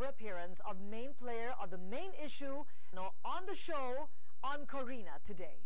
appearance of main player of the main issue on the show On Korina today.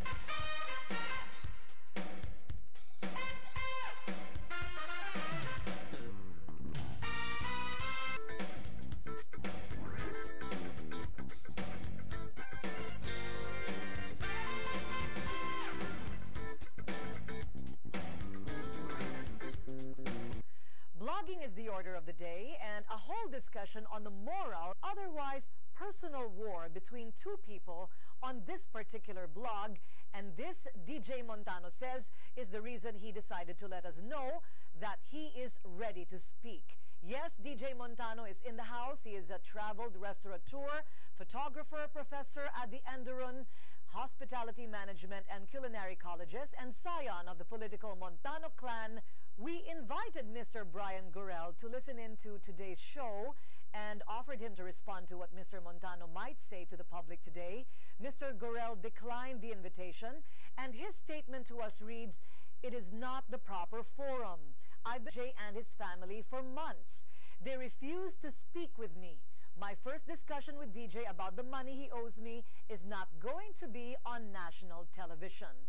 Blogging is the order of the day, and a whole discussion on the moral, otherwise personal war between two people on this particular blog. And this, DJ Montano says, is the reason he decided to let us know that he is ready to speak. Yes, DJ Montano is in the house. He is a traveled restaurateur, photographer, professor at the Enderun Hospitality Management and Culinary Colleges, and scion of the political Montano clan. We invited Mr. Brian Gorel to listen in to today's show and offered him to respond to what Mr. Montano might say to the public today. Mr. Gorel declined the invitation, and his statement to us reads, "It is not the proper forum. I've been Jay and his family for months. They refused to speak with me. My first discussion with DJ about the money he owes me is not going to be on national television."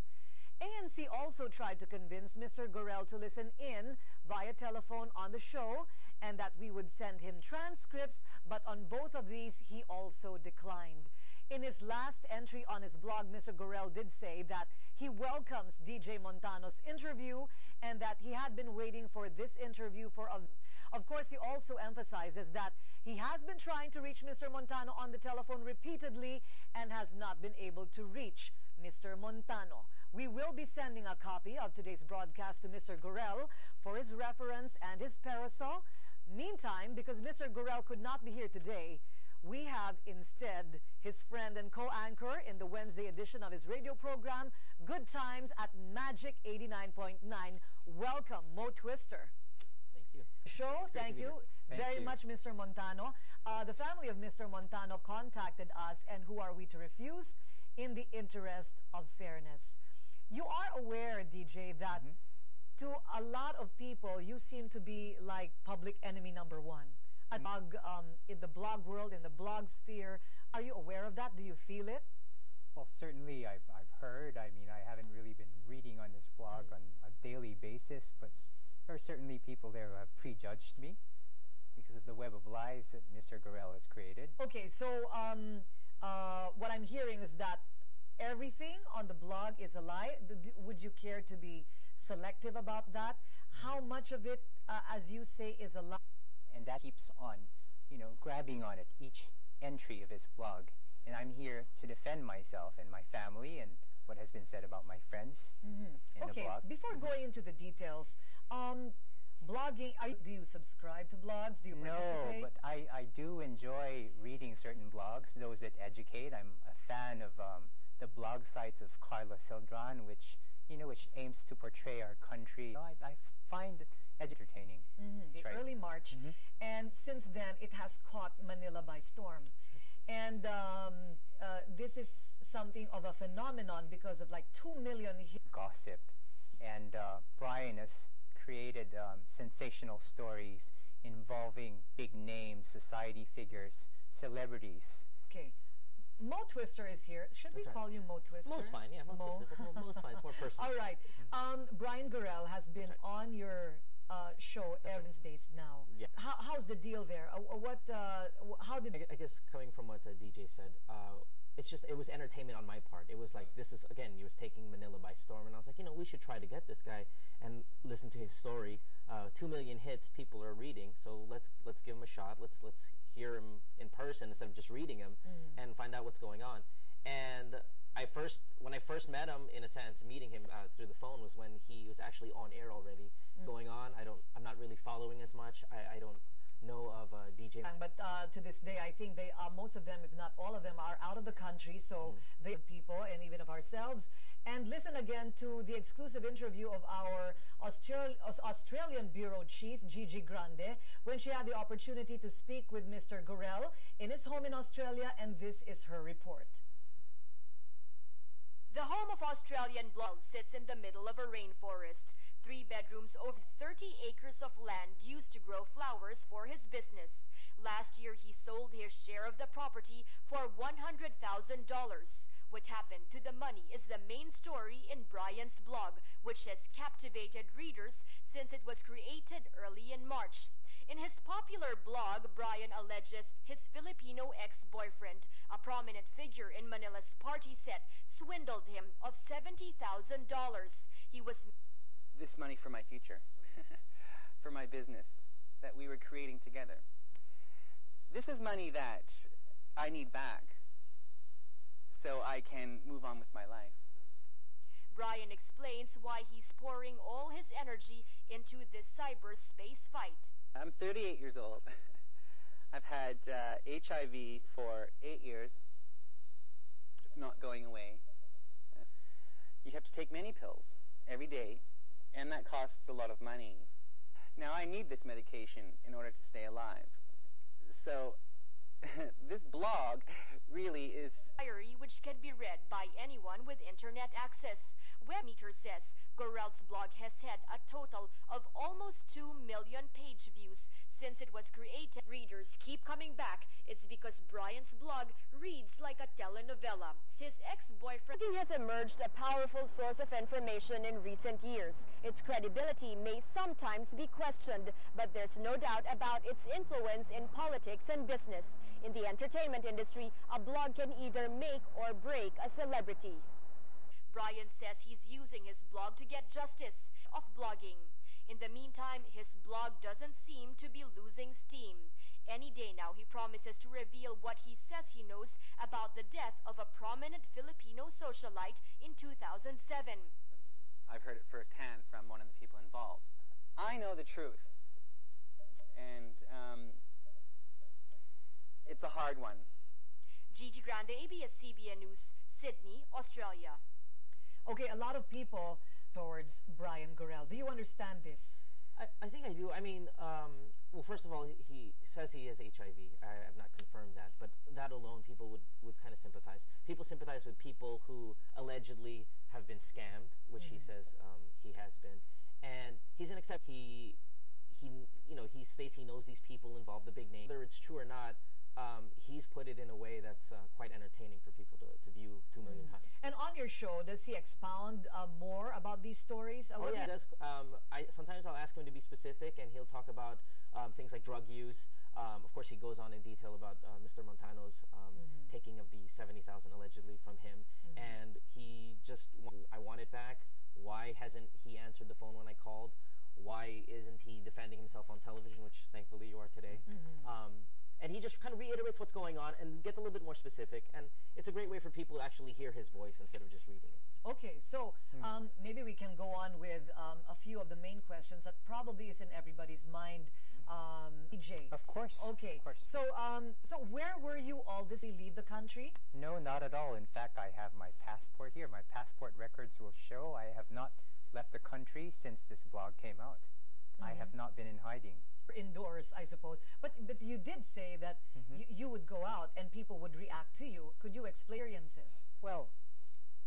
ANC also tried to convince Mr. Gorel to listen in via telephone on the show and that we would send him transcripts, but on both of these he also declined. In his last entry on his blog, Mr. Gorel did say that he welcomes DJ Montano's interview and that he had been waiting for this interview for a... Of course, he also emphasizes that he has been trying to reach Mr. Montano on the telephone repeatedly and has not been able to reach Mr. Montano. We will be sending a copy of today's broadcast to Mr. Gorel for his reference and his parasol. Meantime, because Mr. Gorel could not be here today, we have instead his friend and co-anchor in the Wednesday edition of his radio program, Good Times at Magic 89.9. Welcome, Mo Twister. Thank you. Thank you very much, Mr. Montano. The family of Mr. Montano contacted us, and who are we to refuse in the interest of fairness? You are aware, DJ, that to a lot of people, you seem to be like public enemy number one. In the blog world, in the blog sphere, are you aware of that? Do you feel it? Well, certainly I've heard. I mean, I haven't really been reading on this blog on a daily basis, but there are certainly people there who have prejudged me because of the web of lies that Mr. Gorel has created. Okay, so what I'm hearing is that everything on the blog is a lie. Would you care to be selective about that? How much of it, as you say, is a lie? And that keeps on, grabbing on it, each entry of his blog. And I'm here to defend myself and my family and what has been said about my friends in the blog. Okay, before going into the details, blogging, do you subscribe to blogs? Do you participate? No, but I do enjoy reading certain blogs, those that educate. I'm a fan of the blog sites of Carla Sildran, which aims to portray our country. I find entertaining. Right. Early March, and since then it has caught Manila by storm. And this is something of a phenomenon because of like 2 million gossip. And Brian has created sensational stories involving big names, society figures, celebrities. Okay. Mo Twister is here. Should we call you Mo Twister? Mo's fine, yeah. Mo Twister. Mo's fine. It's more personal. All right. Brian Gorel has been on your show every Wednesdays now. Yeah. How's the deal there? How did... I guess coming from what DJ said, it was entertainment on my part. It was like, he was taking Manila by storm, and I was like, we should try to get this guy and listen to his story. 2 million hits, people are reading, so let's give him a shot. Let's hear him in person instead of just reading him and find out what's going on. And when I first met him, in a sense, meeting him through the phone was when he was actually on air already going on. I'm not really following as much. I don't know of DJ. But to this day, I think they most of them, if not all of them, are out of the country. So they people and even of ourselves. And listen again to the exclusive interview of our Australian bureau chief, Gigi Grande, when she had the opportunity to speak with Mr. Gorel in his home in Australia, and this is her report. The home of Australian blog sits in the middle of a rainforest, 3 bedrooms over 30 acres of land used to grow flowers for his business. Last year, he sold his share of the property for $100,000. What happened to the money is the main story in Brian's blog, which has captivated readers since it was created early in March. In his popular blog, Brian alleges his Filipino ex-boyfriend, a prominent figure in Manila's party set, swindled him of $70,000. He was this money for my future, for my business that we were creating together. This was money that I need back so I can move on with my life. Brian explains why he's pouring all his energy into this cyberspace fight. I'm 38 years old. I've had HIV for 8 years. It's not going away. You have to take many pills every day, and that costs a lot of money. Now, I need this medication in order to stay alive. So, this blog really is diary, which can be read by anyone with internet access. Webmeter says Gorel's blog has had a total of almost 2 million page views since it was created. Readers keep coming back. It's because Brian's blog reads like a telenovela. His ex-boyfriend has emerged a powerful source of information in recent years. Its credibility may sometimes be questioned, but there's no doubt about its influence in politics and business. In the entertainment industry, a blog can either make or break a celebrity. Brian says he's using his blog to get justice of blogging. In the meantime, his blog doesn't seem to be losing steam. Any day now, he promises to reveal what he says he knows about the death of a prominent Filipino socialite in 2007. I've heard it firsthand from one of the people involved. I know the truth, and it's a hard one. Gigi Grande, ABS-CBN News, Sydney, Australia. Okay, a lot of people towards Brian Gorel. Do you understand this? I think I do. I mean, well, first of all, he says he has HIV. I have not confirmed that, but that alone, people would kind of sympathize. People sympathize with people who allegedly have been scammed, which he says he has been, and he's an accept. He states he knows these people involved, the big name. Whether it's true or not, he's put it in a way that's quite entertaining for people to view 2 million times. And on your show, does he expound more about these stories? Oh yeah, he does. Sometimes I'll ask him to be specific, and he'll talk about things like drug use. Of course, he goes on in detail about Mr. Montano's taking of the $70,000 allegedly from him, and he just, I want it back. Why hasn't he answered the phone when I called? Why isn't he defending himself on television, which thankfully you are today? And he just kind of reiterates what's going on and gets a little bit more specific. And it's a great way for people to actually hear his voice instead of just reading it. Okay, so maybe we can go on with a few of the main questions that probably is in everybody's mind. DJ. Of course. Okay. Of course. So, so where were you all this? Did you leave the country? No, not at all. In fact, I have my passport here. My passport records will show I have not left the country since this blog came out. I have not been in hiding. Indoors, I suppose. But you did say that you would go out and people would react to you. Could you explain experiences? Well,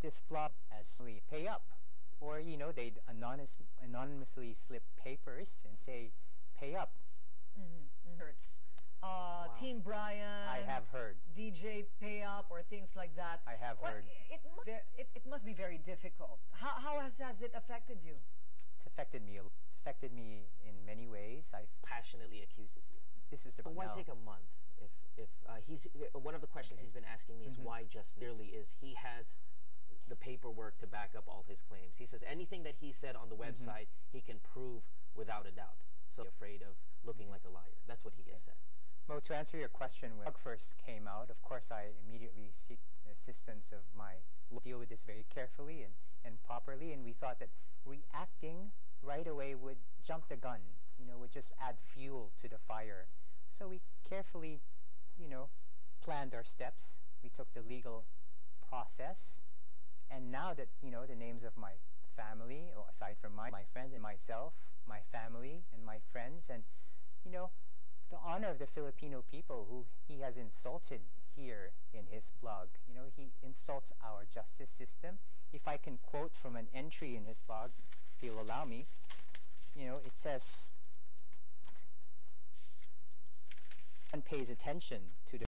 this blog has pay up, or they'd anonymously slip papers and say, pay up. Hurts. Wow. Team Brian. I have heard. DJ pay up or things like that. I have heard. It must be very difficult. How has it affected you? It's affected me. It's affected me in many ways. I Passionately accuses you. This is But why take a month? If he's one of the questions he's been asking me is why just nearly is he has the paperwork to back up all his claims. He says anything that he said on the website he can prove without a doubt. So afraid of looking like a liar. That's what he has said. Well, to answer your question, when the blog first came out, of course I immediately seek the assistance of my deal with this very carefully and properly, and we thought that reacting right away would jump the gun, would just add fuel to the fire. So we carefully, planned our steps. We took the legal process, and now that, the names of my family, or aside from my friends and myself, my family and my friends, and, the honor of the Filipino people who he has insulted here in his blog. He insults our justice system. If I can quote from an entry in his blog, if you'll allow me. You know, it says, one pays attention to the